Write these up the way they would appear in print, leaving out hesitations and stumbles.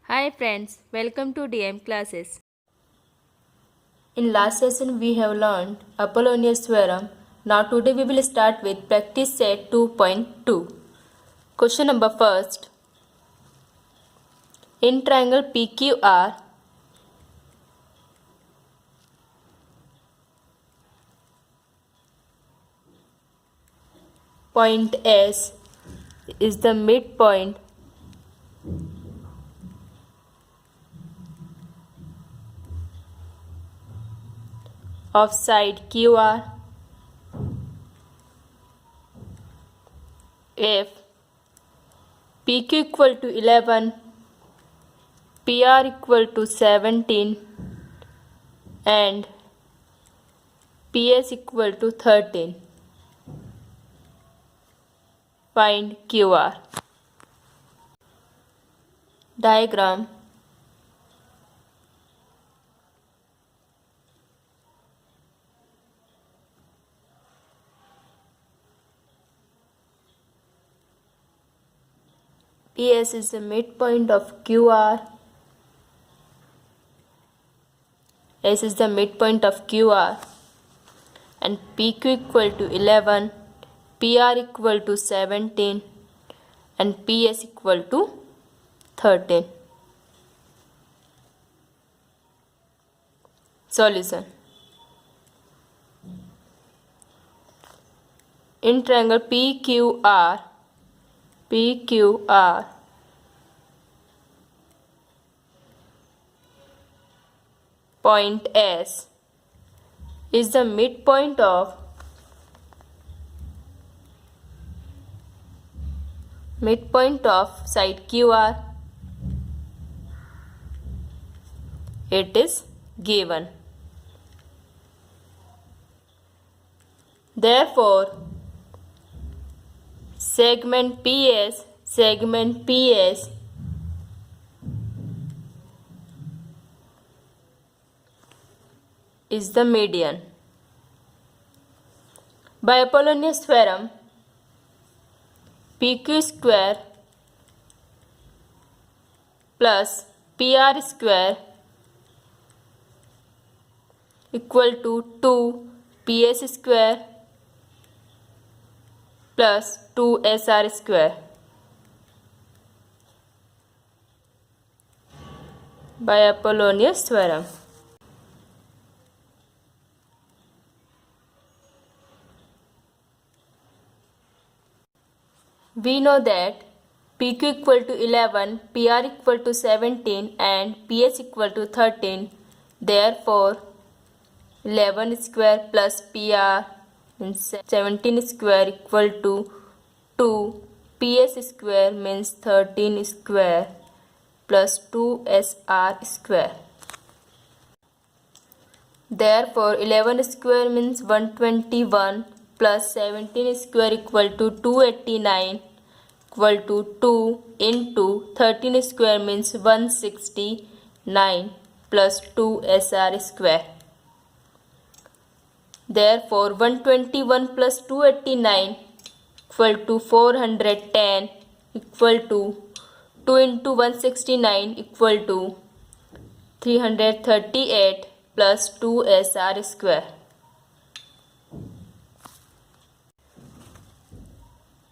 Hi friends, welcome to DM classes. In last session we have learned Apollonius theorem. Now today we will start with practice set 2.2. Question number first. In triangle PQR, point S is the midpoint of side QR if PQ equal to 11, PR equal to 17 and PS equal to 13. Find QR. Diagram. PS is the midpoint of QR. S is the midpoint of QR. And PQ equal to 11, PR equal to 17 and PS equal to 13. Solution. In triangle PQR, point S is the midpoint of side QR. It is given. Therefore, segment PS is the median. By Apollonius theorem, PQ square plus PR square equal to 2 PS square plus 2 SR square. By Apollonius theorem. We know that PQ equal to 11, PR equal to 17 and PS equal to 13. Therefore, 11 square plus PR means 17 square equal to 2. PS square means 13 square plus 2 SR square. Therefore, 11 square means 121 plus 17 square equal to 289 equal to 2 into 13 square means 169 plus 2 SR square. Therefore, 121 plus 289 equal to 410 equal to 2 into 169 equal to 338 plus 2 SR square.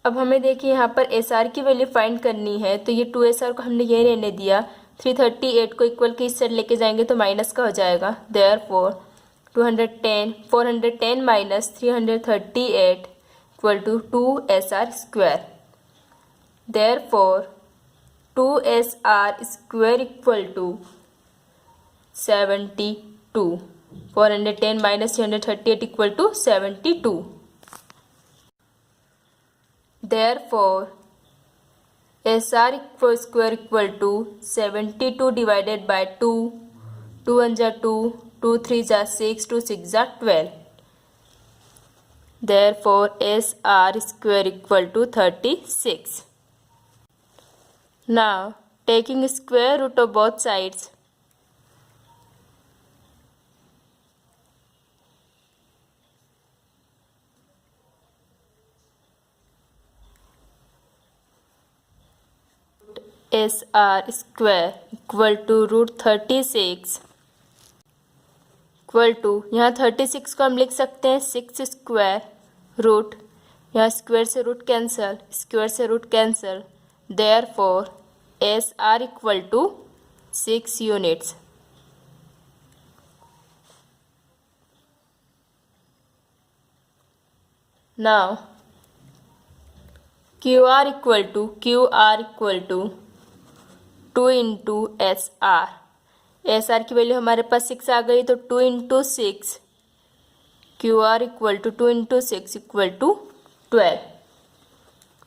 अब हमें देखिए यहाँ पर SR की value find करनी है, तो ये 2SR को हमने ये रहने दिया, 338 को इक्वल के इस साइड लेके जाएंगे तो माइनस का हो जाएगा. Therefore 410 minus 338 equal to 2SR square. Therefore 2SR square equal to 72. 410 minus 338 equal to 72. Therefore, SR square equal to 72 divided by 2. 2 1 जा 2, 2 3 जा 6, 2 6 जा 12. Therefore, SR square equal to 36. Now, taking square root of both sides, SR square equal to √36 equal to, यहाँ 36 को हम लिख सकते हैं 6 square root, यहाँ स्क्वायर से रूट कैंसल, स्क्वायर से root cancel, therefore SR equal to 6 units. Now QR equal to 2 into SR की वैल्यू हमारे पास 6 आ गई, तो 2 into 6, QR equal to 2 into 6 equal to 12,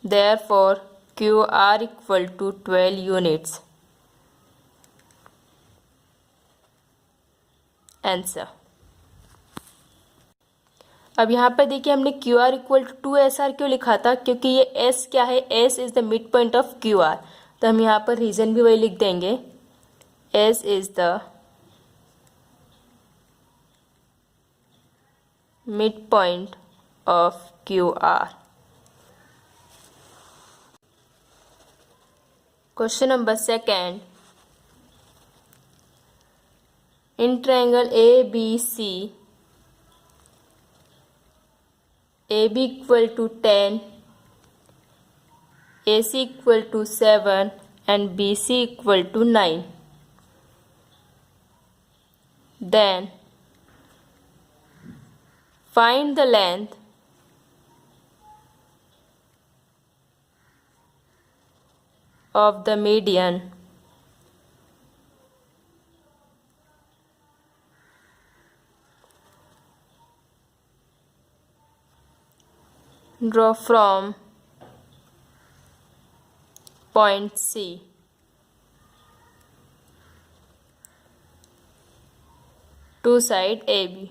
therefore QR equal to 12 units. Answer. अब यहाँ पर देखिए हमने QR इक्वल टू 2SR क्यों लिखा था, क्योंकि ये S क्या है, S is the mid point of QR, तो हम यहाँ पर रीजन भी वही लिख देंगे, S is the mid point of QR। Question number second, in triangle ABC, AB equal to 10, AC equal to 7 and BC equal to 9. Then find the length of the median draw from point C to side AB.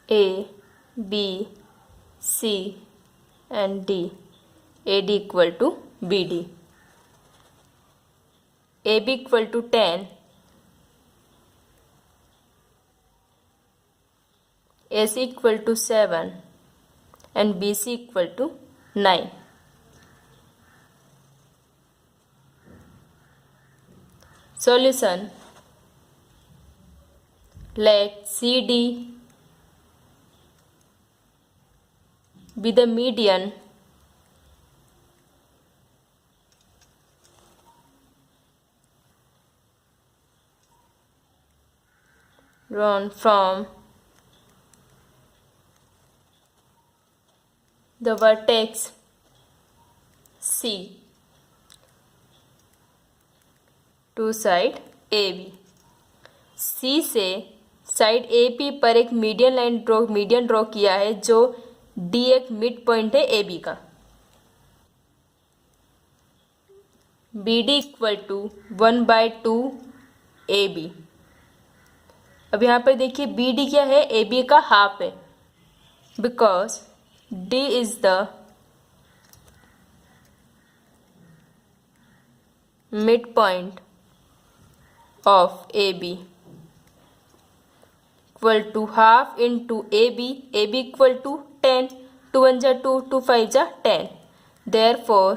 A, B, C and D. AD equal to BD. AB equal to 10, AC equal to 7 and BC equal to 9. Solution. Let CD be the median drawn from the vertex C to side AB. C से side AP पर एक median draw किया है, जो D एक mid point है AB का। BD equal to 1/2 AB। अब यहाँ पर देखिए BD क्या है, AB का हाफ है, because D is the mid point of AB equal to half into AB equal to 10, 2 1 जा 2, 2 5 जा 10, therefore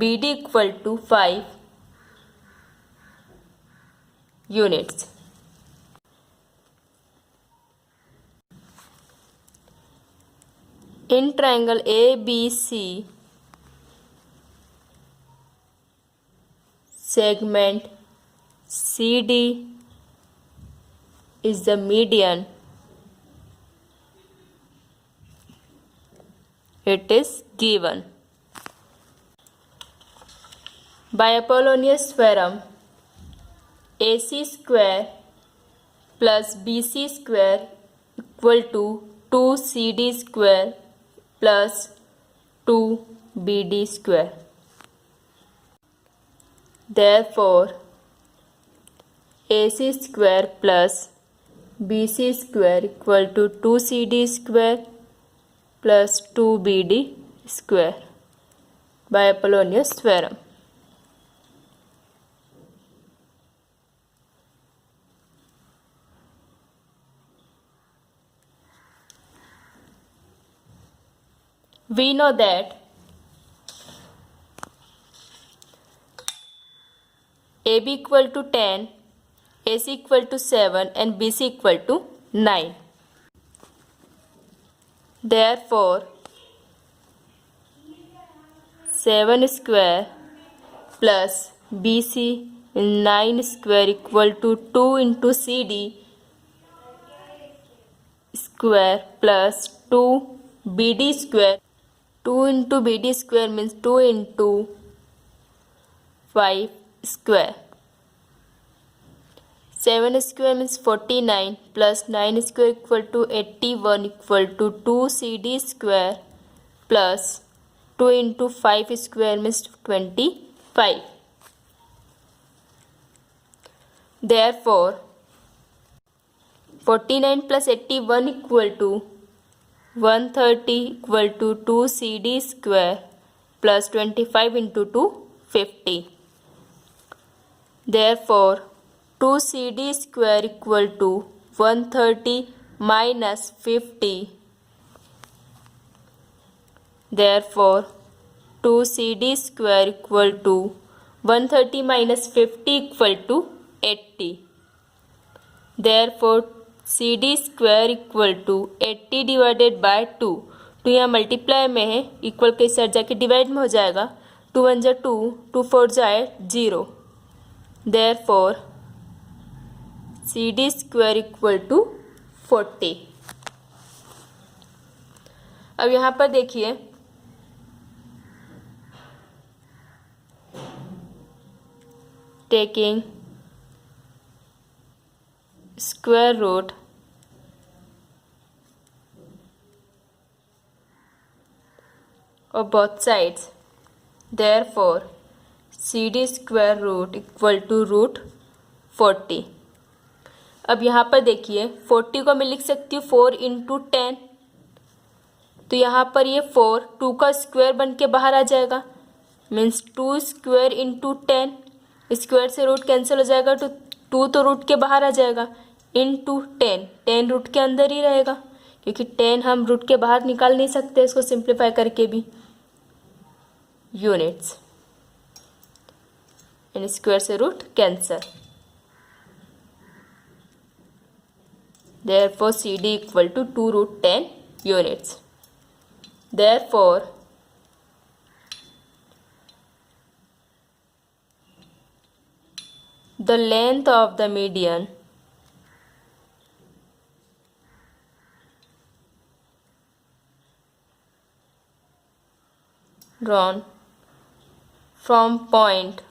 BD equal to 5 units. In triangle ABC, segment CD is the median. It is given by Apollonius theorem. AC square plus BC square equal to 2CD square plus 2BD square. Therefore, AC square plus BC square equal to 2CD square plus 2BD square by Apollonius theorem. we know that AB equal to 10, AC equal to 7 and BC equal to 9. Therefore, 7 square plus BC 9 square equal to 2 into CD square plus 2 BD square. 2 into BD square means 2 into 5 square. 7 square means 49 plus 9 square equal to 81 equal to 2 CD square plus 2 into 5 square means 25. Therefore, 49 plus 81 equal to 130 equal to 2 CD square plus 25 into 2 50. Therefore, 2 CD square equal to 130 minus 50. Therefore, 2 CD square equal to 130 minus 50 equal to 80. Therefore, CD square equal to 80 divided by 2. तो यहाँ multiply में है, equal के साथ जाके divide में हो जाएगा. 2 1 जा 2, 2 4 जाए 0. Therefore, CD square equal to 40. अब यहाँ पर देखिए, taking square root of both sides. Therefore, CD square root equal to root 40. अब यहाँ पर देखिए 40 को मैं लिख सकती हूँ 4 इंटू 10. तो यहाँ पर ये 4 2 का स्क्वायर बन के बाहर आ जाएगा. Means 2 square into 10. स्क्वायर से रूट कैंसिल हो जाएगा तो 2 तो रूट के बाहर आ जाएगा. इंटू 10, 10 रूट के अंदर ही रहेगा क्योंकि 10 हम रूट के बाहर निकाल नहीं सकते इसको सिंप्लीफाई करके भी. यूनिट्स एंड स्क्वायर से root cancel. Therefore, CD equal to 2 root 10 units. Therefore, the length of the median drawn from point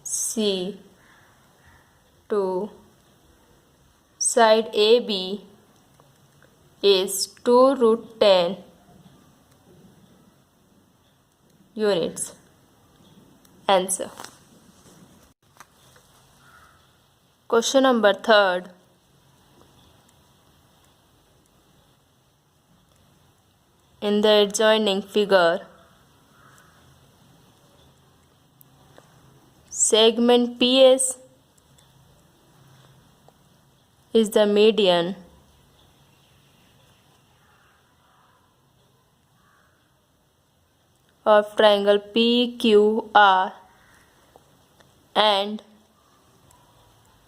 C to side AB is 2 root 10 units. Answer. Question number 3. In the adjoining figure, segment PS is the median of triangle PQR and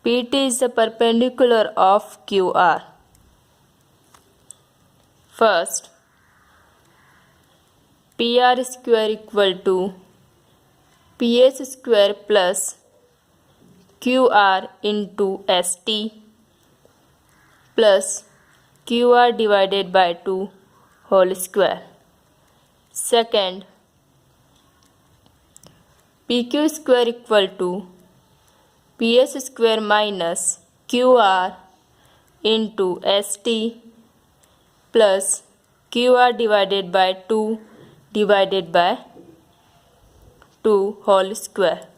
PT is the perpendicular of QR. First, PR square equal to PS square plus QR into ST plus QR divided by 2 whole square. Second, PQ square equal to PS square minus QR into ST plus QR divided by 2 divided by 2 whole square.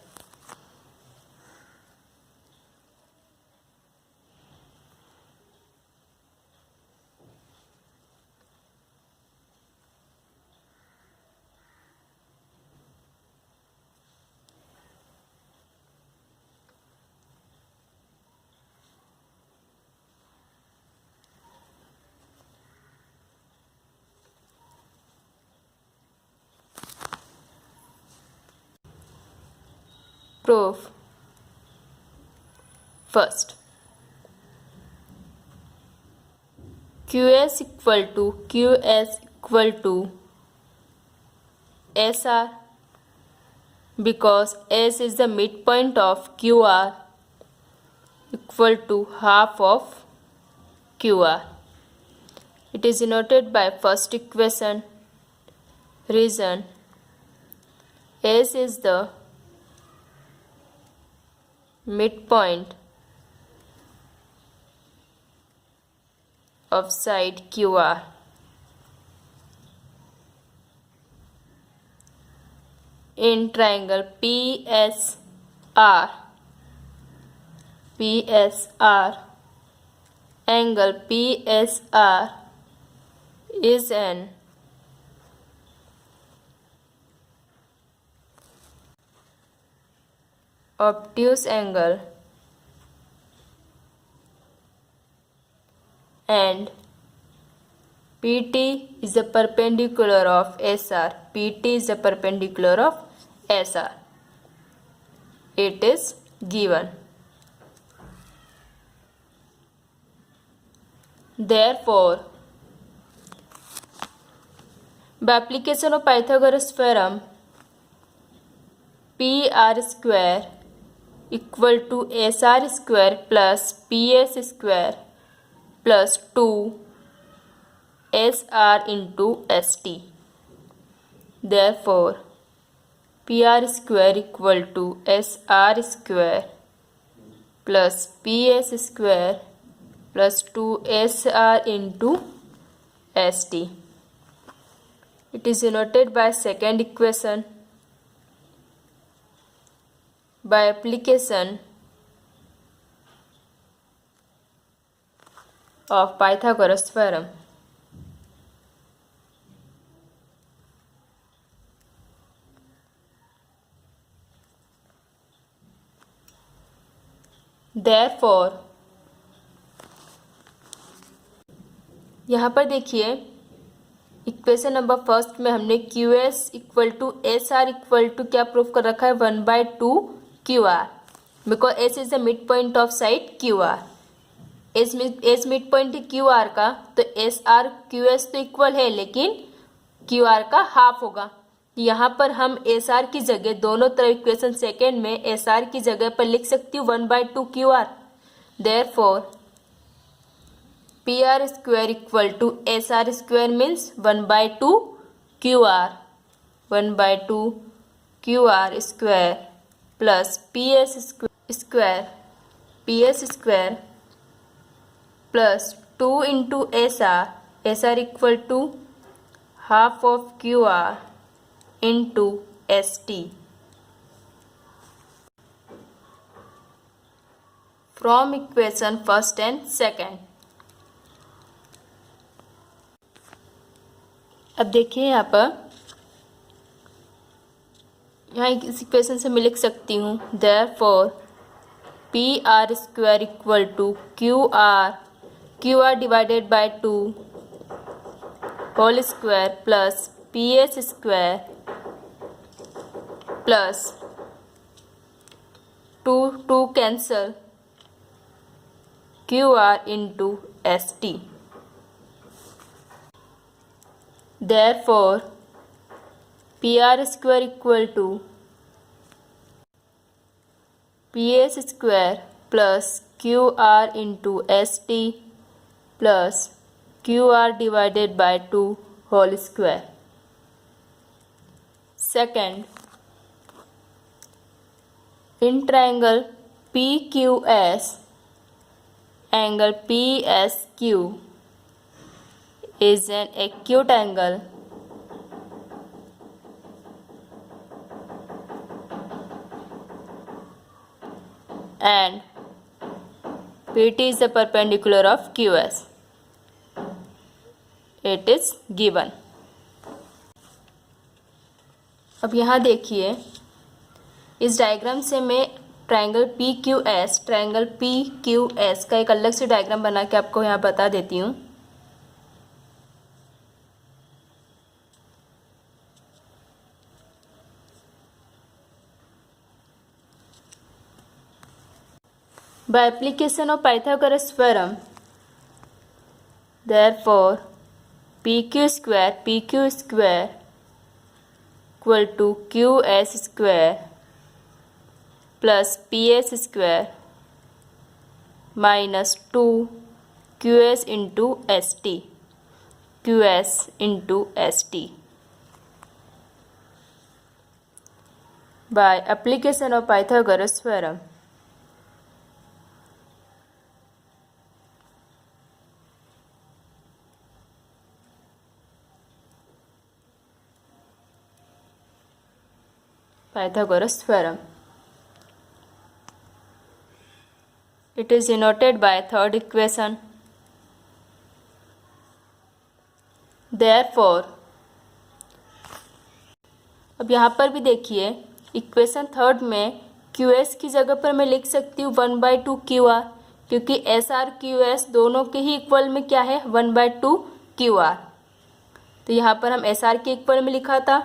Proof. First, QS equal to SR, because S is the midpoint of QR, equal to half of QR. It is denoted by first equation. Reason: S is the midpoint of side QR. In triangle PSR, angle PSR is an obtuse angle and PT is the perpendicular of SR. PT is the perpendicular of SR. It is given. Therefore, by application of Pythagoras theorem, PR square equal to SR square plus PS square plus 2 SR into ST. Therefore, PR square equal to SR square plus PS square plus 2 SR into ST. It is denoted by second equation. By application of Pythagoras theorem, therefore, यहाँ पर देखिए equation number first में हमने QS equal to SR equal to क्या proof कर रखा है 1/2 QR, because S is the mid point of side QR. S mid point है QR का, तो SR QS तो इक्वल है लेकिन QR का हाफ होगा. यहाँ पर हम SR की जगह दोनों तरफ इक्वेशन सेकेंड में SR की जगह पर लिख सकती हूँ 1/2 QR. Therefore PR square equal to SR square means 1/2 QR. 1/2 QR square plus PS square plus 2 into SR equal to half of QR into ST. From equation first and second. अब देखिए यहाँ पर, यहाँ इस इक्वेशन से मैं लिख सकती हूँ therefore PR square equal to QR divided by 2 whole square plus PS square plus 2 cancel QR into ST. Therefore, PR square equal to PS square plus QR into ST plus QR divided by 2 whole square. Second, in triangle PQS, angle PSQ is an acute angle and PT is the perpendicular of QS. It is given. अब यहाँ देखिए इस diagram से मैं triangle PQS का एक अलग से डायग्राम बना के आपको यहाँ बता देती हूँ. By application of Pythagoras theorem, therefore PQ square equal to QS square plus PS square minus 2 QS into ST. By application of Pythagoras theorem. Pythagoras theorem. It is denoted by third equation. Therefore, अब यहाँ पर भी देखिए equation third में QS की जगह पर मैं लिख सकती हूँ 1/2 QR, क्योंकि SR QS दोनों के ही इक्वल में क्या है 1/2 QR। तो यहाँ पर हम SR के इक्वल में लिखा था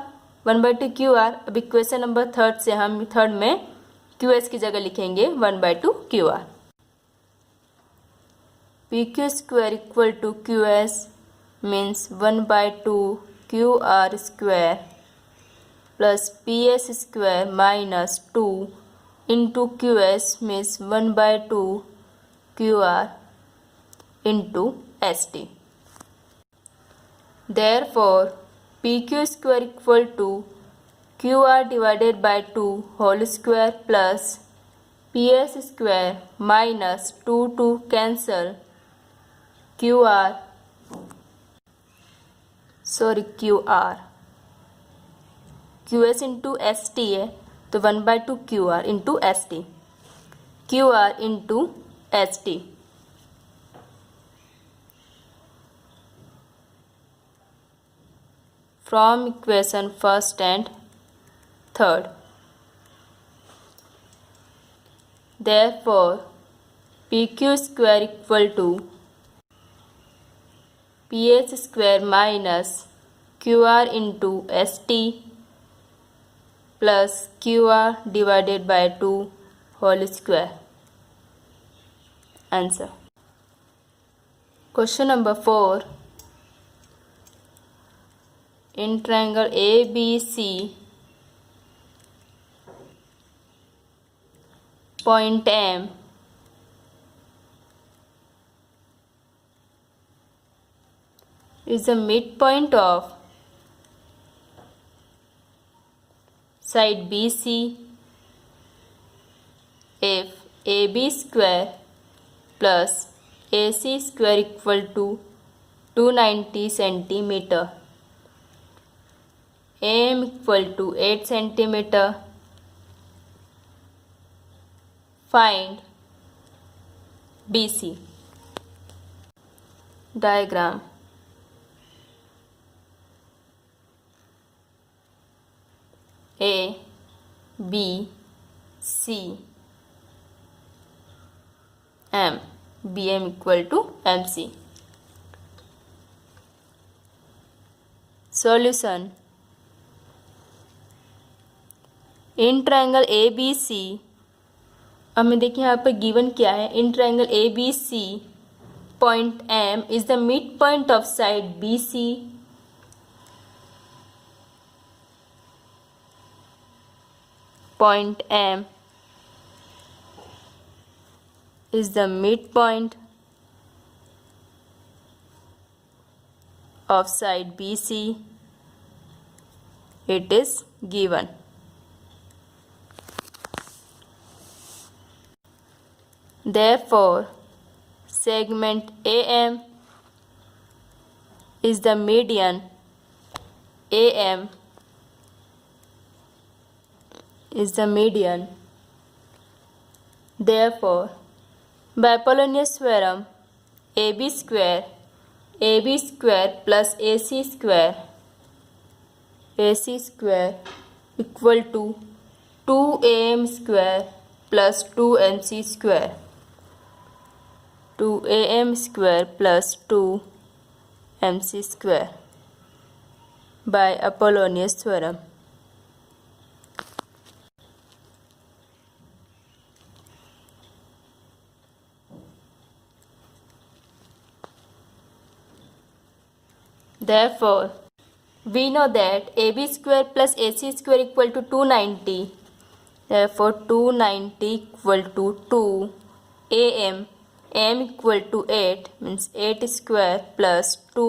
1/2 QR। अब इक्वेशन नंबर थर्ड से हम थर्ड में QS की जगह लिखेंगे 1/2 QR। PQ square equal to QS means 1/2 QR square plus PS square minus 2 into QS means 1/2 QR into ST. Therefore, PQ square equal to QR divided by 2 whole square plus PS square minus 2 cancel QR QS into ST है तो 1/2 QR into ST, QR into ST. From equation first and third. Therefore, PQ square equal to PS square minus QR into ST plus QR divided by 2 whole square. Answer. Question number 4. In triangle ABC, point M is the midpoint of side BC if AB square plus AC square equal to 290 centimeter, AM equal to 8 centimeter. Find BC. Diagram. A, B, C, M. BM equal to MC. Solution. In triangle ABC, हमें देखिए यहाँ पर given क्या है। In triangle ABC point M is the mid point of side BC point M is the midpoint of side BC. It is given. Therefore, segment AM is the median. AM is the median. Therefore, by Apollonius theorem, AB square plus AC square equal to 2AM square plus 2MC square, 2AM square plus 2MC square by Apollonius theorem. Therefore, we know that AB square plus AC square equal to 290. Therefore, 290 equal to 2 AM. AM equal to 8 means 8 square plus 2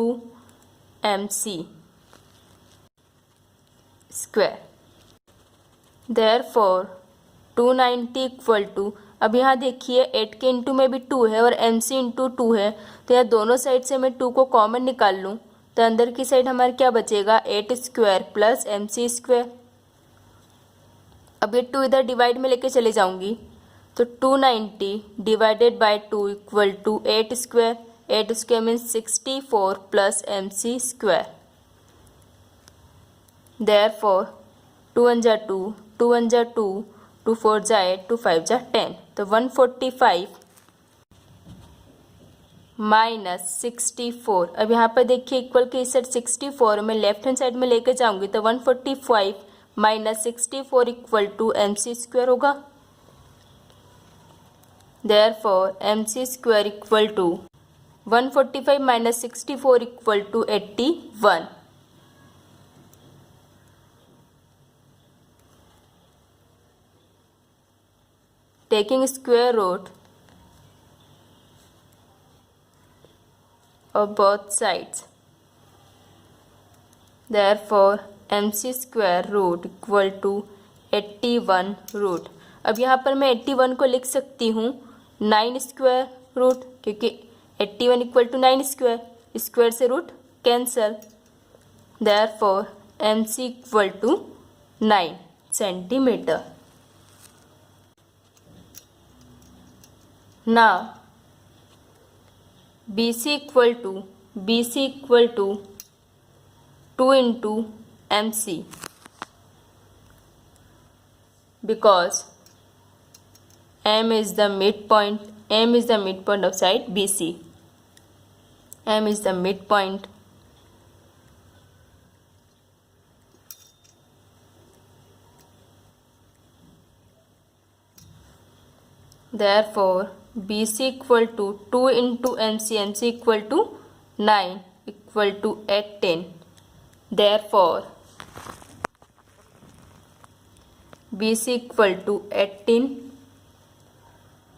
MC square. Therefore, 290 equal to, अब यहाँ देखिए 8 के into में भी 2 है और MC into 2 है, तो यहाँ दोनों साइड से मैं 2 को कॉमन निकाल लूँ तो अंदर की साइड हमारे क्या बचेगा 8 स्क्वायर प्लस MC स्क्वायर. अब ये 2 इधर डिवाइड में लेके चले जाऊँगी तो 290 divided by 2 equal to 8 square. 8 square means 64 plus MC square. Therefore, 2 1 जा 2, 2 1 जा 2, 2 4 जा 8, 2 5 जा 10. तो 145 माइनस 64. अब यहाँ पर देखिए इक्वल के इस साइड 64 मैं लेफ्ट हैंड साइड में लेके जाऊँगी तो 145 minus 64 equal to MC square होगा. Therefore, MC square equal to 145 minus 64 equal to 81. Taking square root of both sides. Therefore, MC square root equal to 81 root. अब यहाँ पर मैं 81 को लिख सकती हूँ 9 स्क्वायर रूट, क्योंकि 81 इक्वल टू 9 स्क्वायर, स्क्वायर से root cancel. Therefore, MC equal to 9 centimetre. Now, BC equal to 2 into MC, because M is the midpoint of side BC. M is the midpoint. Therefore, BC equal to 2 into MC, MC equal to 9 equal to 18. Therefore, BC equal to 18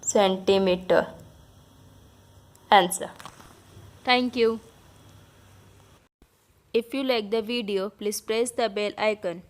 centimeter. Answer. Thank you. If you like the video, please press the bell icon.